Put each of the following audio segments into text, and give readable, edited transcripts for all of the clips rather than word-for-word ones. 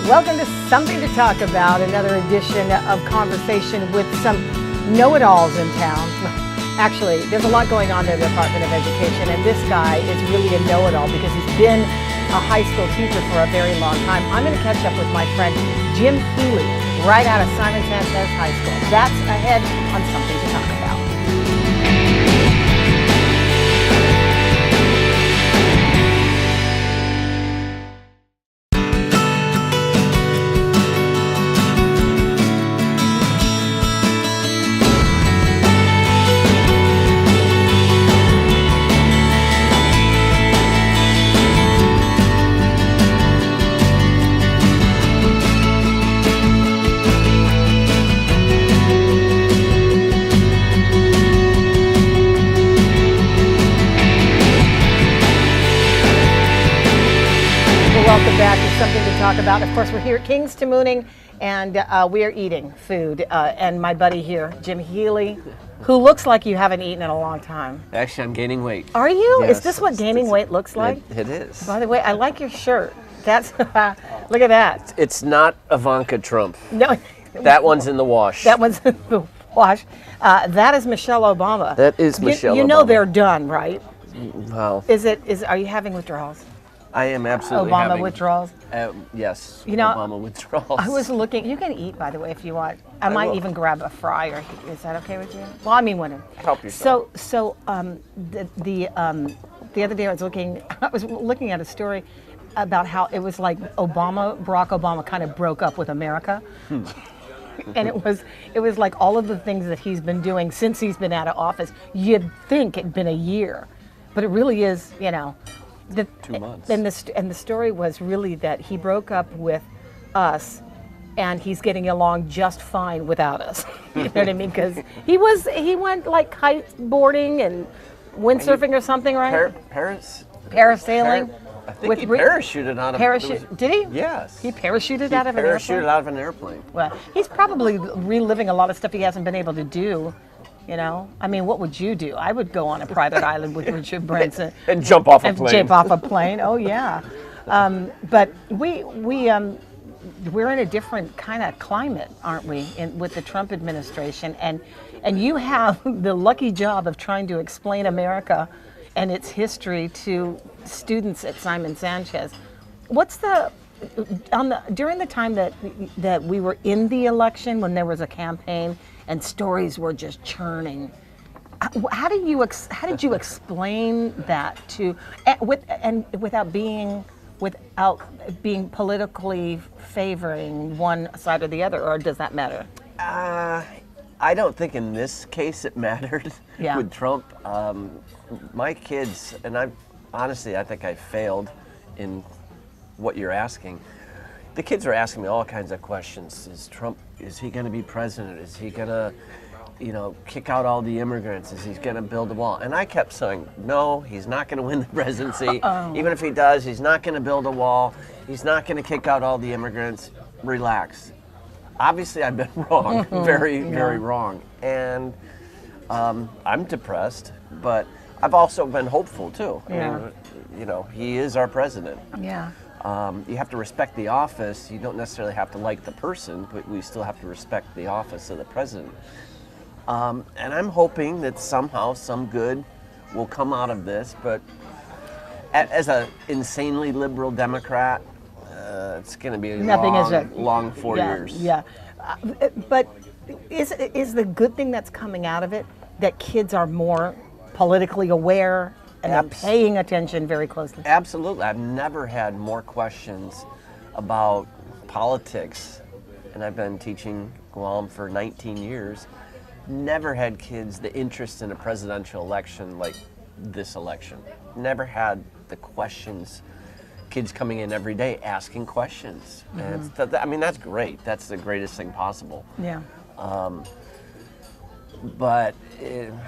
Welcome to Something to Talk About, another edition of conversation with some know-it-alls in town. Actually, there's a lot going on in the Department of Education, and this guy is really a know-it-all because he's been a high school teacher for a very long time. I'm going to catch up with my friend Jim Healy, right out of Simon Sanchez High School. That's ahead on Something to Talk About. Welcome back to Something to Talk About. Of course, we're here at King's to Mooning, and we are eating food. And my buddy here, Jim Healy, who looks like you haven't eaten in a long time. Actually, I'm gaining weight. Are you? Yes, is this what gaining weight looks like? It is. By the way, I like your shirt. That's look at that. It's not Ivanka Trump. No, That one's in the wash. that one's in the wash. That is Michelle Obama. That is Michelle You know Obama. they're done, right? Wow. Are you having withdrawals? I am absolutely Obama having, withdrawals? Yes. You know, Obama withdrawals. I was looking. You can eat, by the way, if you want. I might will. even grab a fry. Or is that okay with you? Well, I mean, whatever. Help yourself. So, the other day I was looking at a story about how it was like Barack Obama kind of broke up with America. And it was like all of the things that he's been doing since he's been out of office. You'd think it'd been a year, but it really is, 2 months. And the story was really that he broke up with us, and he's getting along just fine without us. You know what I mean? Because he went like kiteboarding and windsurfing or something, right? Parasailing. I think he parachuted out of parachute. Did he? Yes. He parachuted out of an airplane. Parachuted out of an airplane. Well, he's probably reliving a lot of stuff he hasn't been able to do. I mean, what would you do? I would go on a private island with Richard Branson And jump off a and plane. jump off a plane. Oh yeah, but we're in a different kind of climate, aren't we? With the Trump administration, and you have the lucky job of trying to explain America and its history to students at Simon Sanchez. What's during the time that we were in the election, when there was a campaign and stories were just churning, how did you explain that without being politically favoring one side or the other, or does that matter? I don't think in this case it mattered Yeah. with Trump. My kids, and I think I failed in what you're asking. The kids are asking me all kinds of questions. Is he going to be president? Is he going to, kick out all the immigrants? Is he going to build a wall? And I kept saying, no, he's not going to win the presidency. Even if he does, he's not going to build a wall. He's not going to kick out all the immigrants. Relax. Obviously, I've been wrong, very, very wrong. And I'm depressed, but I've also been hopeful too. Yeah. He is our president. Yeah. You have to respect the office. You don't necessarily have to like the person, but we still have to respect the office of the president. And I'm hoping that somehow some good will come out of this. But as an insanely liberal Democrat, it's going to be a long 4 years. Yeah. But is the good thing that's coming out of it that kids are more politically aware and they're paying attention very closely? Absolutely. I've never had more questions about politics, and I've been teaching Guam for 19 years. Never had kids the interest in a presidential election like this election. Never had the questions. Kids coming in every day asking questions. Mm-hmm. And that's great. That's the greatest thing possible. Yeah. But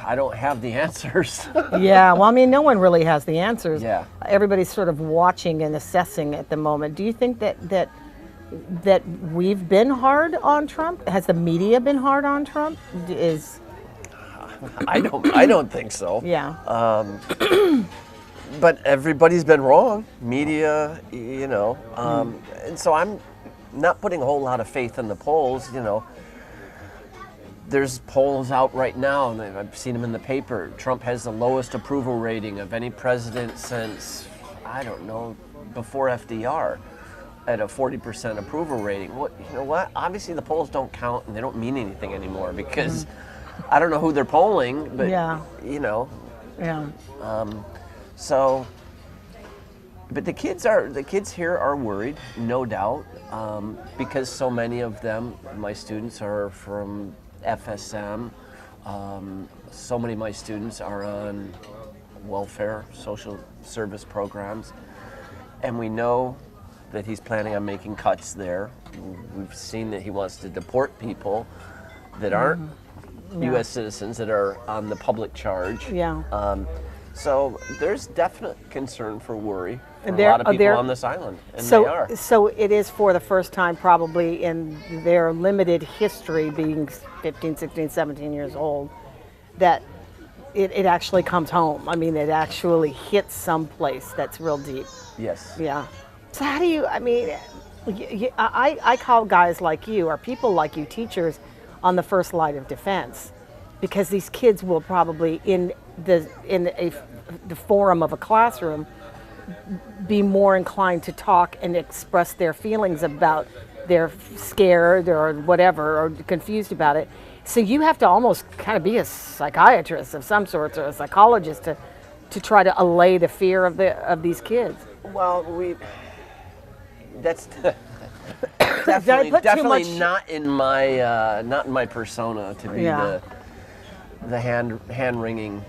I don't have the answers. Yeah, well, no one really has the answers. Yeah. Everybody's sort of watching and assessing at the moment. Do you think that we've been hard on Trump? Has the media been hard on Trump? I don't think so. Yeah. But everybody's been wrong. Media, and so not putting a whole lot of faith in the polls. There's polls out right now, and I've seen them in the paper. Trump has the lowest approval rating of any president since, I don't know, before FDR, at a 40% approval rating. Well, you know what? Obviously, the polls don't count, and they don't mean anything anymore because I don't know who they're polling, but Yeah. Yeah. So, but the kids here are worried, no doubt, because so many of them, my students, are from FSM. So many of my students are on welfare, social service programs, and we know that he's planning on making cuts there. We've seen that he wants to deport people that aren't U.S. citizens, that are on the public charge. Yeah. So there's definite concern for worry for There- a lot of oh, people there- on this island, and they are. So it is for the first time probably in their limited history, being 15, 16, 17 years old, that it actually comes home. I mean, it actually hits someplace that's real deep. Yes. Yeah. So how do you, I mean, I call guys like you, or people like you, teachers, on the first line of defense, because these kids will probably in the forum of a classroom be more inclined to talk and express their feelings about they're scared or whatever or confused about it. So you have to almost kind of be a psychiatrist of some sorts or a psychologist to try to allay the fear of these kids. Well, that's Did I put too definitely much- not in my persona to be Yeah. the hand wringing,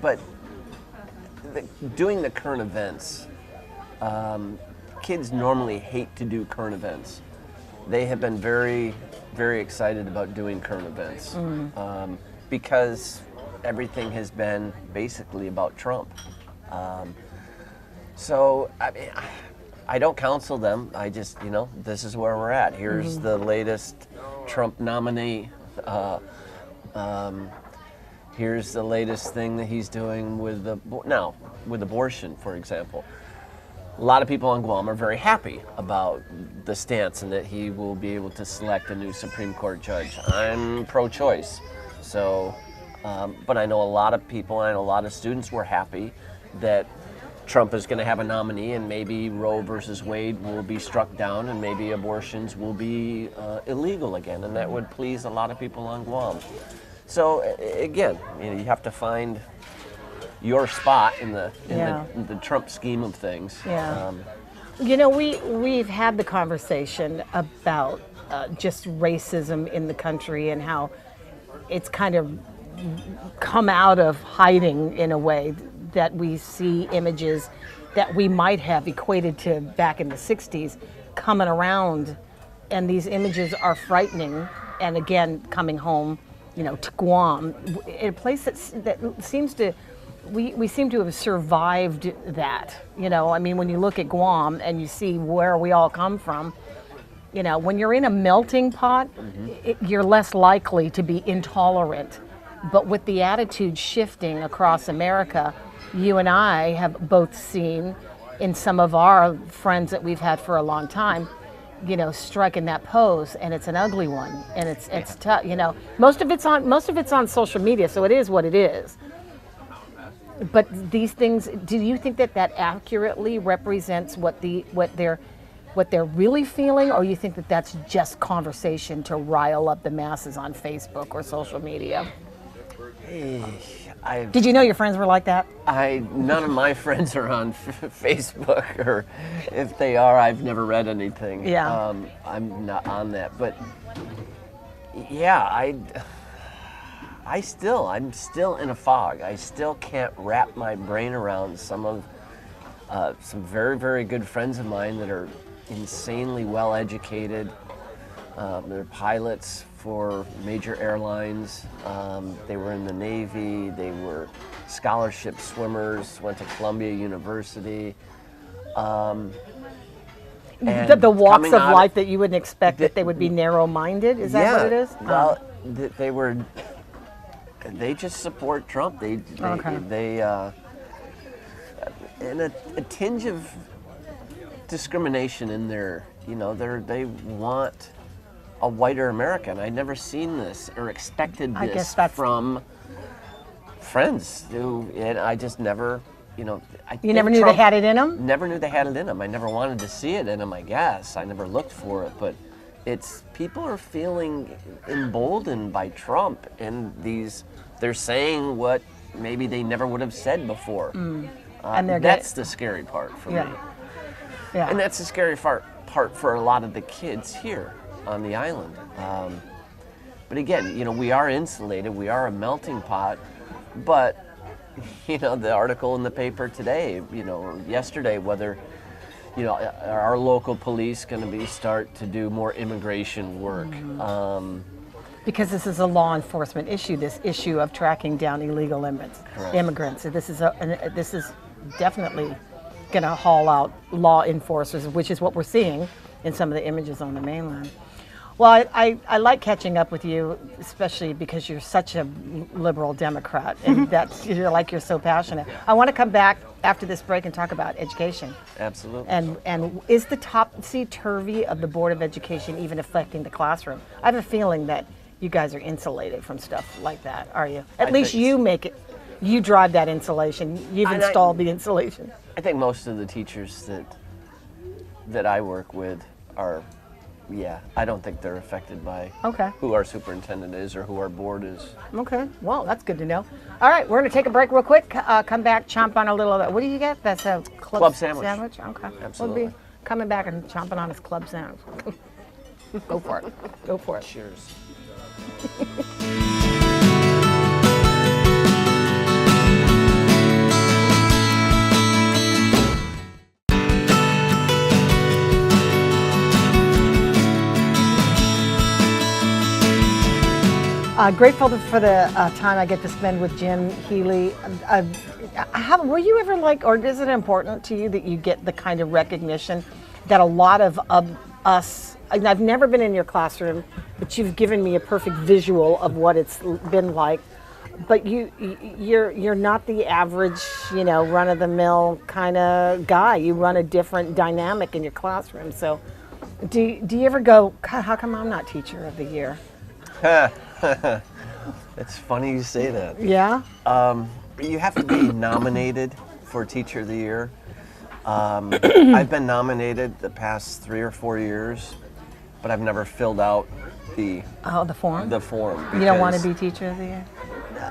but doing the current events. Kids normally hate to do current events. They have been very, very excited about doing current events because everything has been basically about Trump. So I mean, I don't counsel them. I just, this is where we're at. Here's the latest Trump nominee. Here's the latest thing that he's doing with abortion, for example. A lot of people on Guam are very happy about the stance and that he will be able to select a new Supreme Court judge. I'm pro-choice, so, but I know a lot of people and a lot of students were happy that Trump is going to have a nominee, and maybe Roe versus Wade will be struck down, and maybe abortions will be illegal again, and that would please a lot of people on Guam. So again, you have to find your spot in the Trump scheme of things. Yeah. We've had the conversation about just racism in the country and how it's kind of come out of hiding in a way, that we see images that we might have equated to back in the 60s coming around, and these images are frightening, and again coming home to Guam, in a place that seems to, we seem to have survived that. I mean, when you look at Guam and you see where we all come from, when you're in a melting pot, you're less likely to be intolerant. But with the attitude shifting across America, you and I have both seen in some of our friends that we've had for a long time, striking that pose, and it's an ugly one, and it's tough. Most of it's on social media, so it is what it is. But these things, do you think that accurately represents what they're really feeling, or you think that that's just conversation to rile up the masses on Facebook or social media? Did you know your friends were like that? None of my friends are on Facebook, or if they are, I've never read anything. Yeah. I'm not on that, but yeah, I'm still in a fog. I still can't wrap my brain around some very, very good friends of mine that are insanely well educated. They're pilots for major airlines. They were in the Navy. They were scholarship swimmers, went to Columbia University. And The walks coming of out life that you wouldn't expect that they would be narrow-minded. Is that what it is? Well, they just support Trump. They and a tinge of discrimination in their, they want a whiter America. And I'd never seen this or expected I this guess that's- from friends and I just never, I You think never knew Trump they had it in them? never knew they had it in them. I never wanted to see it in them, I guess. I never looked for it, but people are feeling emboldened by Trump, and they're saying what maybe they never would have said before. And that's the scary part for me. Yeah. And that's the scary part for a lot of the kids here on the island. But again, we are insulated, we are a melting pot, but the article in the paper today, or yesterday, whether, are our local police going to start to do more immigration work? Because this is a law enforcement issue, this issue of tracking down illegal immigrants. So this is definitely going to haul out law enforcers, which is what we're seeing in some of the images on the mainland. Well, I like catching up with you, especially because you're such a liberal Democrat, and you're so passionate. I want to come back after this break and talk about education. Absolutely. And is the topsy-turvy of the Board of Education even affecting the classroom? I have a feeling that you guys are insulated from stuff like that, are you? At least you make it. You drive that insulation. You've installed the insulation. I think most of the teachers that I work with are. Yeah, I don't think they're affected by who our superintendent is or who our board is. Okay, well, that's good to know. All right, we're going to take a break real quick, come back, chomp on a little bit. What do you get? That's a club sandwich. Okay. Absolutely. We'll be coming back and chomping on his club sandwich. Go for it. Go for it. Cheers. Grateful for the time I get to spend with Jim Healy. Were you ever or is it important to you that you get the kind of recognition that a lot of us, I've never been in your classroom, but you've given me a perfect visual of what it's been like. But you're not the average, run-of-the-mill kind of guy. You run a different dynamic in your classroom. So do you ever go, God, how come I'm not teacher of the year? It's funny you say that. Yeah? You have to be nominated for Teacher of the Year. I've been nominated the past 3 or 4 years, but I've never filled out the form? The form. You don't want to be Teacher of the Year?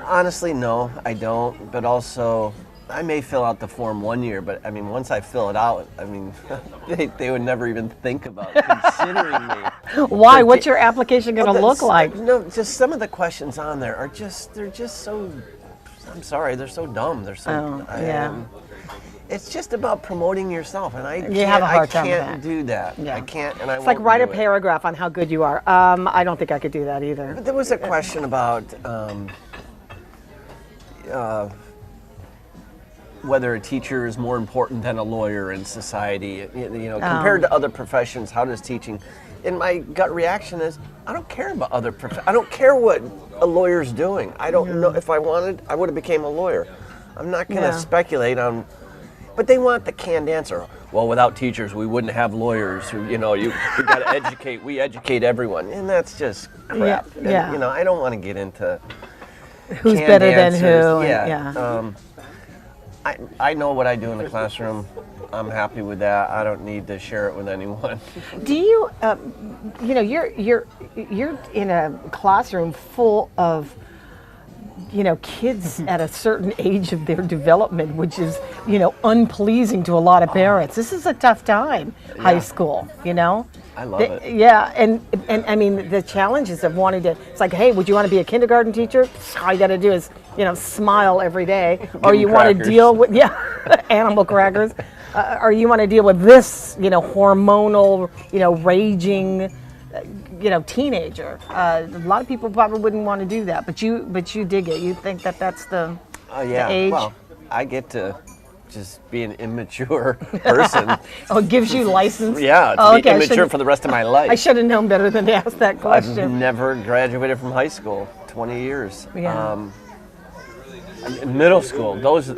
Honestly, no, I don't. But also, I may fill out the form one year, but once I fill it out, they would never even think about considering me. Why? What's your application going to look like? No, just some of the questions on there they're just so, I'm sorry, they're so dumb. They're so, it's just about promoting yourself, and I can't do that. Yeah. I can't, and I It's like write a paragraph on how good you are. I don't think I could do that either. But there was a question about whether a teacher is more important than a lawyer in society, compared to other professions. How does teaching? And my gut reaction is, I don't care about other professions. I don't care what a lawyer's doing. I don't know. If I wanted, I would have became a lawyer. I'm not going to speculate on. But they want the canned answer. Well, without teachers, we wouldn't have lawyers. You got to educate. We educate everyone, and that's just crap. Yeah. And, I don't want to get into who's better than who. Yeah. I know what I do in the classroom. I'm happy with that. I don't need to share it with anyone. Do you, you're in a classroom full of, kids at a certain age of their development, which is, unpleasing to a lot of parents. This is a tough time, high school, I love it. Yeah, and the challenges of wanting to, it's like, hey, would you want to be a kindergarten teacher? All you got to do is, smile every day. Or you want to deal with, animal crackers. Or you want to deal with this, hormonal, raging, teenager. A lot of people probably wouldn't want to do that, but you dig it. You think that's the age? Well, I get to just be an immature person. Oh, it gives you license? Yeah, to be immature for the rest of my life. I should have known better than to ask that question. I've never graduated from high school, 20 years. Yeah. Middle school, those are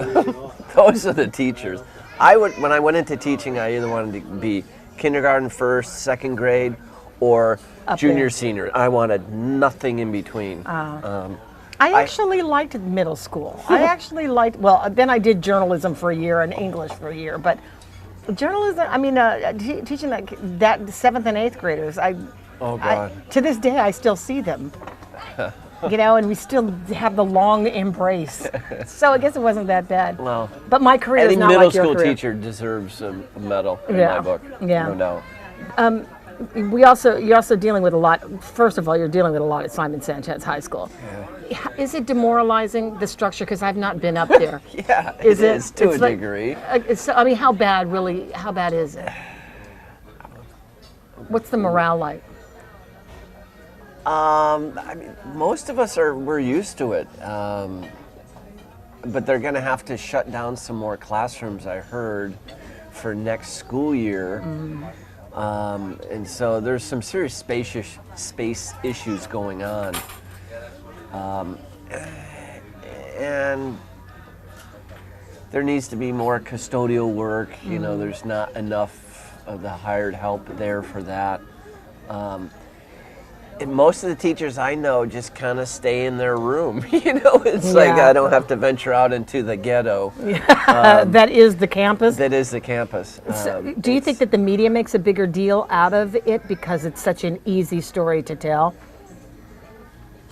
the teachers. when I went into teaching, I either wanted to be kindergarten first, second grade, or Up junior, there. senior. I wanted nothing in between. I actually liked middle school. I actually liked, well, then I did journalism for a year and English for a year, but journalism, I mean, teaching that 7th and 8th graders, Oh, God. to this day, I still see them. You know, and we still have the long embrace. So I guess it wasn't that bad. Well, but my career Any is not middle like your school career. teacher deserves a medal in Yeah. my book. Yeah. No doubt. You're also dealing with a lot. First of all, you're dealing with a lot at Simon Sanchez High School. Is it demoralizing, the structure? Because I've not been up there. Yeah, Is it is to a it's like- degree. I mean, how bad is it? What's the morale like? I mean, most of us we're used to it, but they're going to have to shut down some more classrooms, I heard, for next school year. And so there's some serious space issues going on. And there needs to be more custodial work. You know, there's not enough of the hired help there for that. And most of the teachers I know just kind of stay in their room. You know, it's like Yeah. I don't have to venture out into the ghetto. That is the campus. That is the campus. So, do you think that the media makes a bigger deal out of it because it's such an easy story to tell?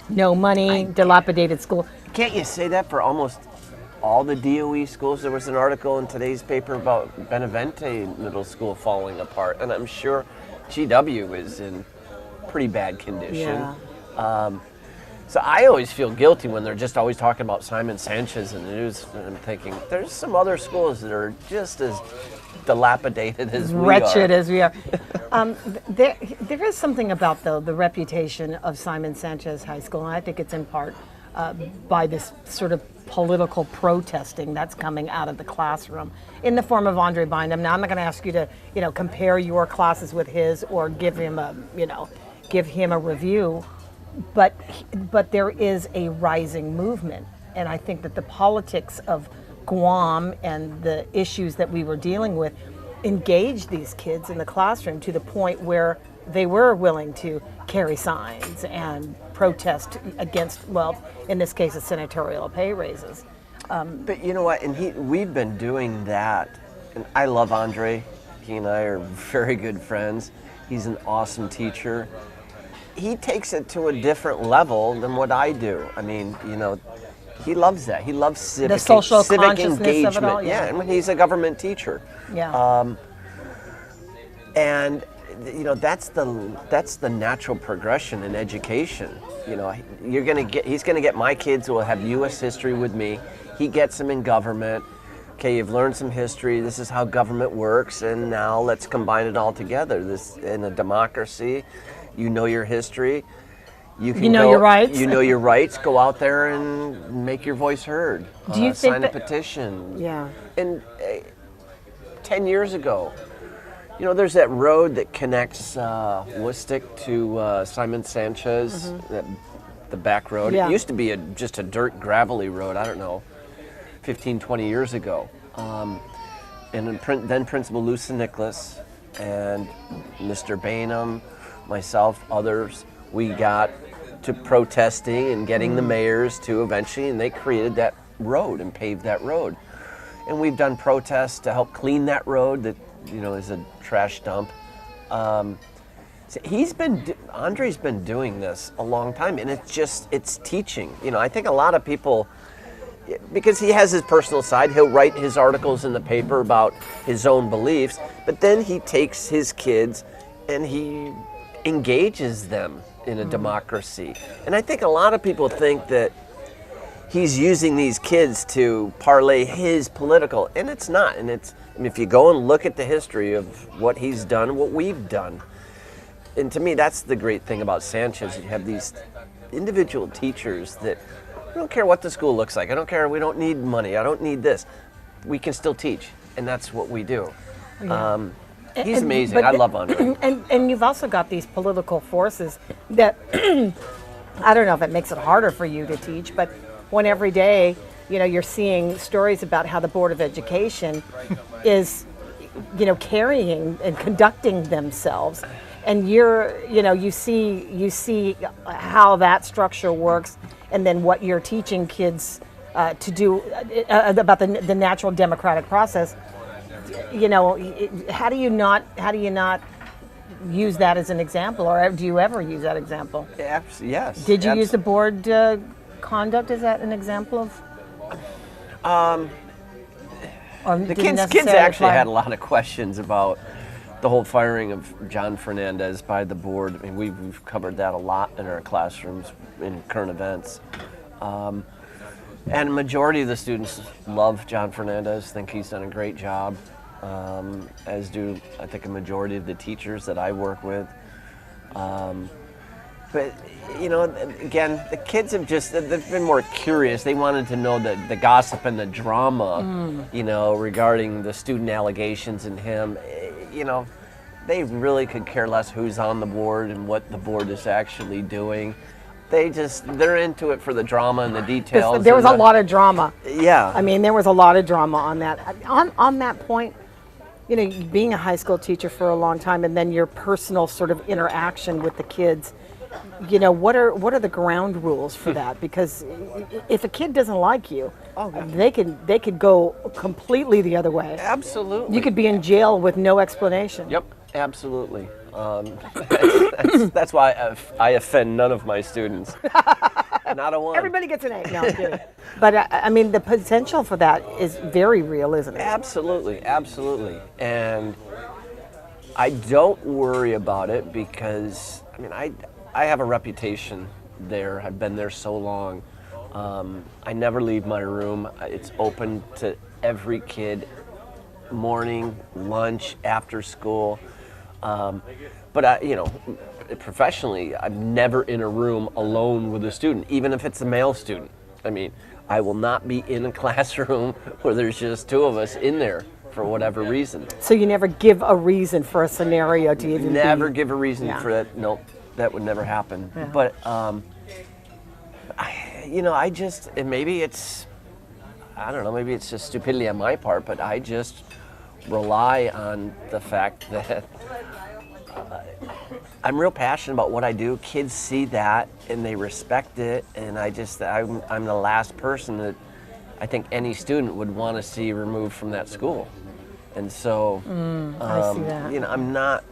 No money, dilapidated school. Can't you say that for almost all the DOE schools? There was an article in today's paper about Benavente Middle School falling apart, and I'm sure GW is in pretty bad condition. Yeah. So I always feel guilty when they're just always talking about Simon Sanchez in the news, and I'm thinking there's some other schools that are just as dilapidated as we Wretched are. as we are. There is something about, though, the reputation of Simon Sanchez High School, and I think it's in part by this sort of political protesting that's coming out of the classroom in the form of Andre Bynum. Now, I'm not going to ask you to, compare your classes with his or give him a review, but there is a rising movement, and I think that the politics of Guam and the issues that we were dealing with engaged these kids in the classroom to the point where they were willing to carry signs and protest against, well, in this case, the senatorial pay raises. But you know what? And we've been doing that. And I love Andre. He and I are very good friends. He's an awesome teacher. He takes it to a different level than what I do. I mean, he loves that. He loves civic, The social civic consciousness engagement. of it all, Yeah, and he's a government teacher. Yeah. And that's the natural progression in education. He's gonna get my kids who will have U.S. history with me. He gets them in government. Okay, you've learned some history. This is how government works, and now let's combine it all together. This in a democracy, you know your history. You can know your rights. You know your rights. Go out there and make your voice heard. Do you think sign that- a petition? Yeah. And 10 years ago, there's that road that connects Woostic to Simon Sanchez, the back road. Yeah. It used to be just a dirt, gravelly road, I don't know, 15, 20 years ago. And then Principal Lucy Nicholas and Mr. Bainham, myself, others, we got to protesting and getting the mayors to eventually, and they created that road and paved that road. And we've done protests to help clean that road that, is a trash dump. So Andre's been doing this a long time, and it's teaching. I think a lot of people, because he has his personal side, he'll write his articles in the paper about his own beliefs, but then he takes his kids and he engages them in a democracy. And I think a lot of people think that he's using these kids to parlay his political, and it's not. And if you go and look at the history of what he's done, what we've done, and to me, that's the great thing about Sanchez. You have these individual teachers that I don't care what the school looks like. I don't care. We don't need money. I don't need this. We can still teach, and that's what we do. He's amazing. but I love Andre. And you've also got these political forces that I don't know if it makes it harder for you to teach, but when every day you're seeing stories about how the Board of Education is, carrying and conducting themselves, and you see how that structure works, and then what you're teaching kids to do about the natural democratic process. How do you not use that as an example, or do you ever use that example? Yes. Did you use the board conduct? Is that an example of? The kids actually had a lot of questions about the whole firing of John Fernandez by the board. I mean, we've covered that a lot in our classrooms in current events. And a majority of the students love John Fernandez, think he's done a great job, as do, I think, a majority of the teachers that I work with. But, again, the kids they've been more curious. They wanted to know the gossip and the drama, regarding the student allegations and him. They really could care less who's on the board and what the board is actually doing. They're into it for the drama and the details. There was a lot of drama. Yeah. I mean, there was a lot of drama on that. On that point, being a high school teacher for a long time, and then your personal sort of interaction with the kids, what are the ground rules for that? Because if a kid doesn't like you, they could go completely the other way. Absolutely. You could be in jail with no explanation. Yep, absolutely. That's why I offend none of my students. Not a one. Everybody gets an A. No, I'm kidding. But I mean, the potential for that is very real, isn't it? Absolutely, absolutely. And I don't worry about it because, I have a reputation there. I've been there so long. I never leave my room. It's open to every kid, morning, lunch, after school. But professionally, I'm never in a room alone with a student, even if it's a male student. I will not be in a classroom where there's just two of us in there for whatever reason. So you never give a reason for a scenario to even Never give a reason for that. Nope, that would never happen. Yeah. But and maybe it's, I don't know, maybe it's just stupidity on my part, but I just rely on the fact that I'm real passionate about what I do. Kids see that and they respect it, and I'm the last person that I think any student would want to see removed from that school. And so, I see that. I'm not,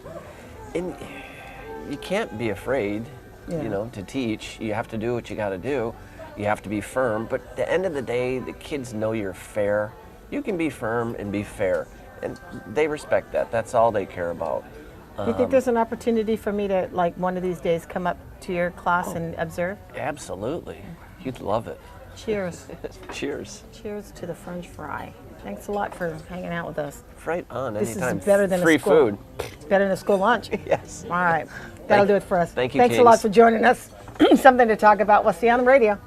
and you can't be afraid, to teach. You have to do what you got to do. You have to be firm, but at the end of the day, the kids know you're fair. You can be firm and be fair, and they respect that. That's all they care about. Do you think there's an opportunity for me to, one of these days, come up to your class and observe? Absolutely. You'd love it. Cheers. Cheers. Cheers to the French fry. Thanks a lot for hanging out with us. Right on. This Anytime. is better than free a school. food. It's better than a school lunch. Yes. All right. That'll do it for us. Thank you, Thanks a Kings. lot for joining us. Something to talk about. We'll see you on the radio.